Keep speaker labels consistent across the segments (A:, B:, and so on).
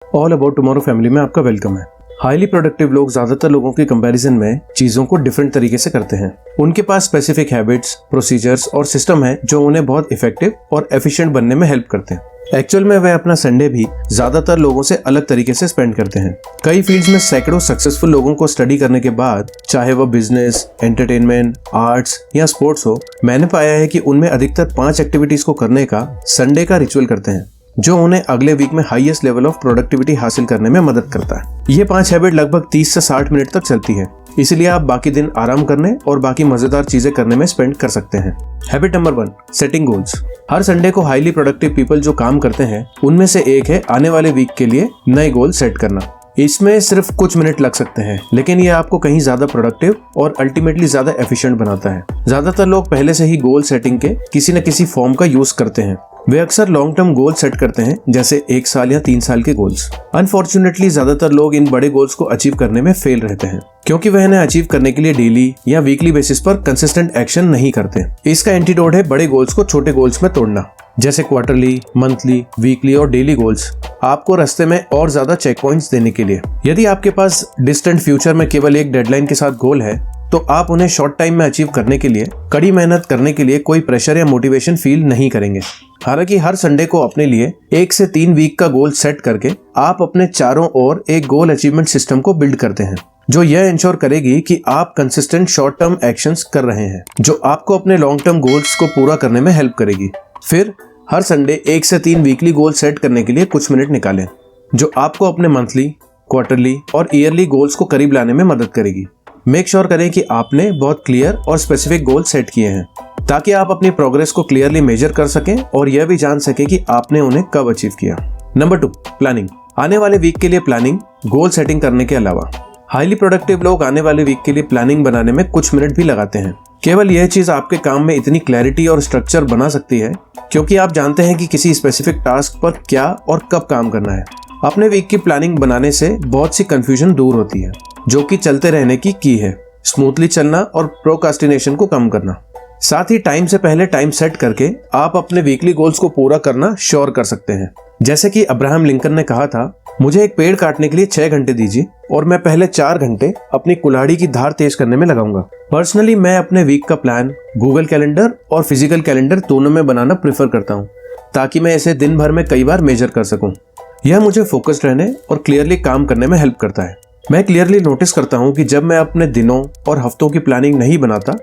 A: All about tomorrow family में आपका welcome है। हाईली प्रोडक्टिव लोग ज्यादातर लोगों के कंपैरिजन में चीजों को डिफरेंट तरीके से करते हैं। उनके पास स्पेसिफिक हैबिट्स, प्रोसीजर्स और सिस्टम है जो उन्हें बहुत इफेक्टिव और एफिशिएंट बनने में हेल्प करते हैं। एक्चुअल में वह अपना संडे भी ज्यादातर लोगों से अलग तरीके से स्पेंड करते हैं। कई फील्ड्स में सैकड़ों सक्सेसफुल लोगों को स्टडी करने के बाद, चाहे वह बिजनेस, एंटरटेनमेंट, आर्ट्स या स्पोर्ट्स हो, मैंने पाया है कि उनमें अधिकतर 5 एक्टिविटीज को करने का संडे का रिचुअल करते हैं जो उन्हें अगले वीक में हाईएस्ट लेवल ऑफ प्रोडक्टिविटी हासिल करने में मदद करता है। ये 5 हैबिट लगभग 30 से 60 मिनट तक चलती है, इसलिए आप बाकी दिन आराम करने और बाकी मजेदार चीजें करने में स्पेंड कर सकते हैं। Habit number 1, setting goals. हर संडे को हाईली प्रोडक्टिव पीपल जो काम करते हैं उनमें से एक है आने वाले वीक के लिए नए गोल सेट करना। इसमें सिर्फ कुछ मिनट लग सकते हैं, लेकिन ये आपको कहीं ज्यादा प्रोडक्टिव और अल्टीमेटली ज्यादा एफिशिएंट बनाता है। ज्यादातर लोग पहले से ही गोल सेटिंग के किसी न किसी फॉर्म का यूज करते हैं। वे अक्सर लॉन्ग टर्म गोल सेट करते हैं, जैसे 1 साल या 3 साल के गोल्स। अनफॉर्चुनेटली ज्यादातर लोग इन बड़े गोल्स को अचीव करने में फेल रहते हैं, क्योंकि वह इन्हें अचीव करने के लिए डेली या वीकली बेसिस पर कंसिस्टेंट एक्शन नहीं करते। इसका एंटीडोट है बड़े गोल्स को छोटे गोल्स में तोड़ना, जैसे क्वार्टरली, मंथली, वीकली और डेली गोल्स आपको रास्ते में और ज्यादा चेक पॉइंट्स देने के लिए। यदि आपके पास डिस्टेंट फ्यूचर में केवल एक डेडलाइन के साथ गोल है, तो आप उन्हें शॉर्ट टाइम में अचीव करने के लिए कड़ी मेहनत करने के लिए कोई प्रेशर या मोटिवेशन फील नहीं करेंगे। हालांकि हर संडे को अपने लिए 1 से 3 वीक का गोल सेट करके आप अपने चारों ओर एक गोल अचीवमेंट सिस्टम को बिल्ड करते हैं, जो यह इंश्योर करेगी कि आप कंसिस्टेंट शॉर्ट टर्म एक्शंस कर रहे हैं, जो आपको अपने लॉन्ग टर्म गोल्स को पूरा करने में हेल्प करेगी। फिर हर संडे 1 से 3 वीकली गोल सेट करने के लिए कुछ मिनट निकालें, जो आपको अपने मंथली, क्वार्टरली और ईयरली गोल्स को करीब लाने में मदद करेगी। मेक श्योर करें कि आपने बहुत क्लियर और स्पेसिफिक गोल सेट किए हैं, ताकि आप अपनी प्रोग्रेस को क्लियरली मेजर कर सकें और यह भी जान सकें कि आपने उन्हें कब अचीव किया। Number 2, planning. आने वाले वीक के लिए प्लानिंग गोल सेटिंग करने के अलावा हाईली प्रोडक्टिव लोग आने वाले वीक के लिए प्लानिंग बनाने में कुछ मिनट भी लगाते हैं। केवल यह चीज आपके काम में इतनी क्लैरिटी और स्ट्रक्चर बना सकती है, क्योंकि आप जानते हैं कि किसी स्पेसिफिक टास्क पर क्या और कब काम करना है। अपने वीक की प्लानिंग बनाने से बहुत सी कंफ्यूजन दूर होती है, जो कि चलते रहने की है। स्मूथली चलना और प्रोकास्टिनेशन को कम करना। साथ ही टाइम से पहले टाइम सेट करके आप अपने वीकली गोल्स को पूरा करना श्योर कर सकते हैं। जैसे कि अब्राहम लिंकन ने कहा था, मुझे एक पेड़ काटने के लिए 6 घंटे दीजिए और मैं पहले 4 घंटे अपनी कुल्हाड़ी की धार तेज करने में लगाऊंगा। पर्सनली मैं अपने वीक का प्लान गूगल कैलेंडर और फिजिकल कैलेंडर दोनों में बनाना प्रेफर करता हूँ, ताकि मैं इसे दिन भर में कई बार मेजर कर सकूं। यह मुझे फोकस्ड रहने और क्लियरली काम करने में हेल्प करता है। मैं क्लियरली नोटिस करता हूँ कि जब मैं अपने दिनों और हफ्तों की प्लानिंग नहीं बनाता,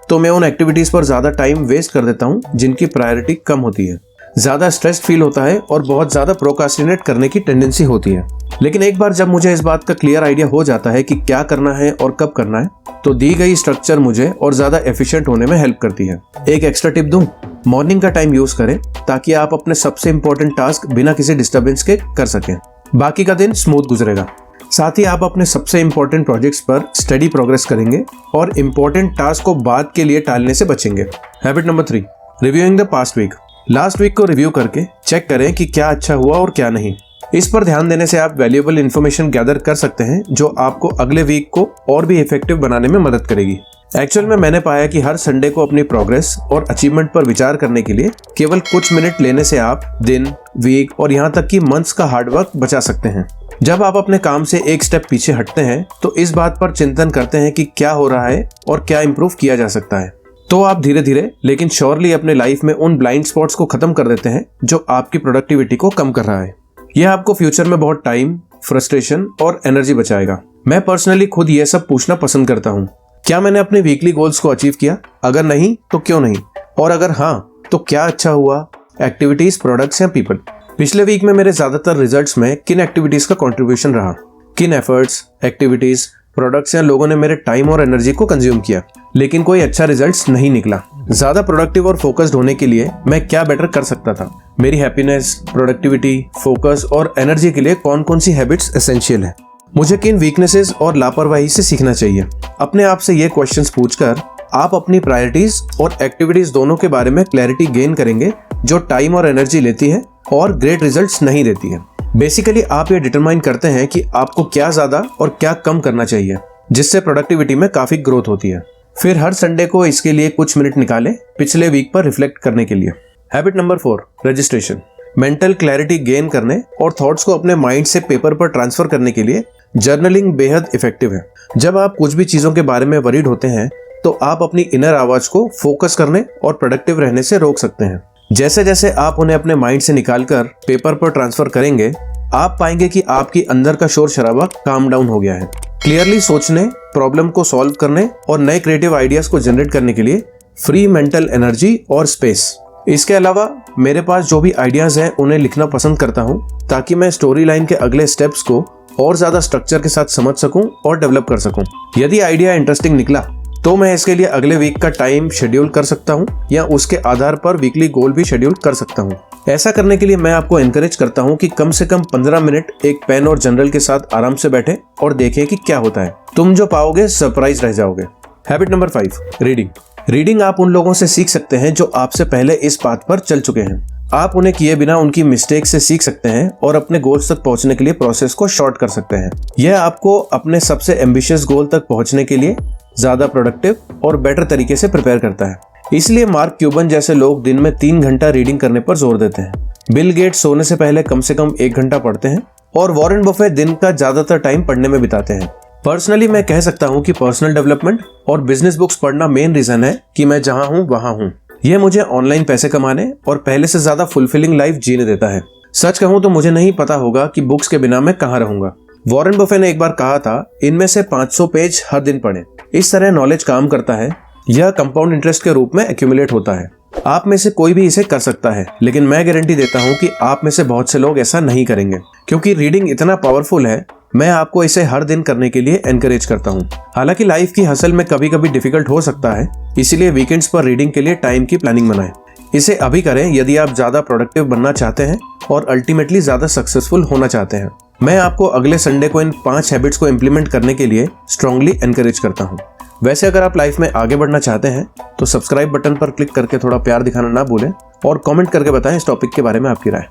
A: तो मैं उन एक्टिविटीज पर ज्यादा टाइम वेस्ट कर देता हूँ जिनकी प्रायोरिटी कम होती है। ज्यादा स्ट्रेस फील होता है और बहुत ज्यादा प्रोकास्टिनेट करने की टेंडेंसी होती है। लेकिन एक बार जब मुझे इस बात का क्लियर आइडिया हो जाता है कि क्या करना है और कब करना है, तो दी गई स्ट्रक्चर मुझे और ज्यादा एफिशिएंट होने में हेल्प करती है। एक एक्स्ट्रा टिप दूं, मॉर्निंग का टाइम यूज करें, ताकि आप अपने सबसे इंपॉर्टेंट टास्क बिना किसी डिस्टर्बेंस के कर सकें। बाकी का दिन स्मूथ गुजरेगा। साथ ही आप अपने सबसे इंपॉर्टेंट प्रोजेक्ट्स पर स्टडी प्रोग्रेस करेंगे और इंपॉर्टेंट टास्क को बाद के लिए टालने से बचेंगे। Habit number 3, reviewing the past week. Last week को रिव्यू करके चेक करें कि क्या अच्छा हुआ और क्या नहीं। इस पर ध्यान देने से आप वैल्यूएबल इन्फॉर्मेशन गैदर कर सकते हैं, जो आपको अगले वीक को और भी इफेक्टिव बनाने में मदद करेगी। एक्चुअल में मैंने पाया कि हर संडे को अपनी प्रोग्रेस और अचीवमेंट पर विचार करने के लिए केवल कुछ मिनट लेने से आप दिन, वीक और यहाँ तक कि मंथ्स का हार्डवर्क बचा सकते हैं। जब आप अपने काम से एक स्टेप पीछे हटते हैं, तो इस बात पर चिंतन करते हैं कि क्या हो रहा है और क्या इम्प्रूव किया जा सकता है, तो आप धीरे धीरे लेकिन श्योरली अपने लाइफ में उन ब्लाइंड स्पॉट्स को खत्म कर देते हैं जो आपकी प्रोडक्टिविटी को कम कर रहा है। यह आपको फ्यूचर में बहुत टाइम, फ्रस्ट्रेशन और एनर्जी बचाएगा। मैं पर्सनली खुद ये सब पूछना पसंद करता हूँ, क्या मैंने अपने वीकली गोल्स को अचीव किया? अगर नहीं तो क्यों नहीं, और अगर हाँ तो क्या अच्छा हुआ? एक्टिविटीज, प्रोडक्ट्स या पीपल। पिछले वीक में मेरे ज्यादातर रिजल्ट्स में किन एक्टिविटीज का कंट्रीब्यूशन रहा, किन एफर्ट्स, एक्टिविटीज, प्रोडक्ट्स या लोगों ने मेरे टाइम और एनर्जी को कंज्यूम किया, लेकिन कोई अच्छा रिजल्ट्स नहीं निकला। ज्यादा प्रोडक्टिव और फोकस्ड होने के लिए मैं क्या बेटर कर सकता था? मेरी हैप्पीनेस, प्रोडक्टिविटी, फोकस और एनर्जी के लिए कौन कौन सी हैबिट्स एसेंशियल है? मुझे किन वीकनेसेस और लापरवाही से सीखना चाहिए? अपने आप से ये क्वेश्चंस पूछकर आप अपनी प्रायोरिटीज और एक्टिविटीज दोनों के बारे में क्लैरिटी गेन करेंगे, जो टाइम और एनर्जी लेती है और ग्रेट रिजल्ट्स नहीं देती है। बेसिकली आप ये डिटरमाइन करते हैं कि आपको क्या ज्यादा और क्या कम करना चाहिए, जिससे प्रोडक्टिविटी में काफी ग्रोथ होती है। फिर हर संडे को इसके लिए कुछ मिनट निकालें पिछले वीक पर रिफ्लेक्ट करने के लिए। Habit number 4, registration. Mental clarity gain करने और थॉट्स को अपने माइंड से पेपर पर ट्रांसफर करने के लिए जर्नलिंग बेहद इफेक्टिव है। जब आप कुछ भी चीजों के बारे में वरीड होते हैं तो आप अपनी इनर आवाज को फोकस करने और प्रोडक्टिव रहने से रोक सकते हैं। जैसे जैसे आप उन्हें अपने माइंड से निकालकर पेपर पर ट्रांसफर करेंगे, आप पाएंगे कि आपकी अंदर का शोर शराबा काम डाउन हो गया है। क्लियरली सोचने, प्रॉब्लम को सॉल्व करने और नए क्रिएटिव आइडियाज को जनरेट करने के लिए फ्री मेंटल एनर्जी और स्पेस। इसके अलावा मेरे पास जो भी आइडियाज हैं उन्हें लिखना पसंद करता हूँ ताकि मैं स्टोरी लाइन के अगले स्टेप्स को और ज्यादा स्ट्रक्चर के साथ समझ सकूं और डेवलप कर सकूं। यदि आइडिया इंटरेस्टिंग निकला तो मैं इसके लिए अगले वीक का टाइम शेड्यूल कर सकता हूं या उसके आधार पर वीकली गोल भी शेड्यूल कर सकता हूं। ऐसा करने के लिए मैं आपको एनकरेज करता हूं कि कम से कम 15 मिनट एक पेन और जर्नल के साथ आराम से बैठें और देखें कि क्या होता है। तुम जो पाओगे सरप्राइज रह जाओगे। Habit number 5, reading. रीडिंग आप उन लोगों से सीख सकते हैं जो आपसे पहले इस पाथ पर चल चुके हैं। आप उन्हें किए बिना उनकी मिस्टेक से सीख सकते हैं और अपने गोल्स तक पहुंचने के लिए प्रोसेस को शॉर्ट कर सकते हैं। यह आपको अपने सबसे एम्बिशियस गोल तक पहुंचने के लिए ज्यादा प्रोडक्टिव और बेटर तरीके से प्रिपेयर करता है। इसलिए मार्क क्यूबन जैसे लोग दिन में 3 घंटा रीडिंग करने पर जोर देते हैं। बिल गेट्स सोने से पहले कम से कम 1 घंटा पढ़ते हैं और वॉरेन बफेट दिन का ज्यादातर टाइम पढ़ने में बिताते हैं। पर्सनली मैं कह सकता हूँ कि पर्सनल डेवलपमेंट और बिजनेस बुक्स पढ़ना मेन रीजन है कि मैं जहाँ हूँ वहाँ हूँ। यह मुझे ऑनलाइन पैसे कमाने और पहले से ज्यादा फुलफिलिंग लाइफ जीने देता है। सच कहूँ तो मुझे नहीं पता होगा कि बुक्स के बिना मैं कहाँ रहूंगा। वॉरेन बफेट ने एक बार कहा था, इनमें से 500 पेज हर दिन पढ़ें। इस तरह नॉलेज काम करता है। यह कंपाउंड इंटरेस्ट के रूप में एक्यूमुलेट होता है। आप में से कोई भी इसे कर सकता है, लेकिन मैं गारंटी देता हूँ कि आप में से बहुत से लोग ऐसा नहीं करेंगे। क्योंकि रीडिंग इतना पावरफुल है, मैं आपको इसे हर दिन करने के लिए एनकरेज करता हूँ। हालांकि लाइफ की हसल में कभी कभी डिफिकल्ट हो सकता है, इसीलिए वीकेंड्स पर रीडिंग के लिए टाइम की प्लानिंग बनाएं। इसे अभी करें यदि आप ज्यादा प्रोडक्टिव बनना चाहते हैं और अल्टीमेटली ज्यादा सक्सेसफुल होना चाहते हैं। मैं आपको अगले संडे को इन 5 हैबिट्स को इम्प्लीमेंट करने के लिए स्ट्रांगली एनकरेज करता हूँ। वैसे अगर आप लाइफ में आगे बढ़ना चाहते हैं तो सब्सक्राइब बटन पर क्लिक करके थोड़ा प्यार दिखाना ना भूलें और कमेंट करके बताएं इस टॉपिक के बारे में आपकी राय।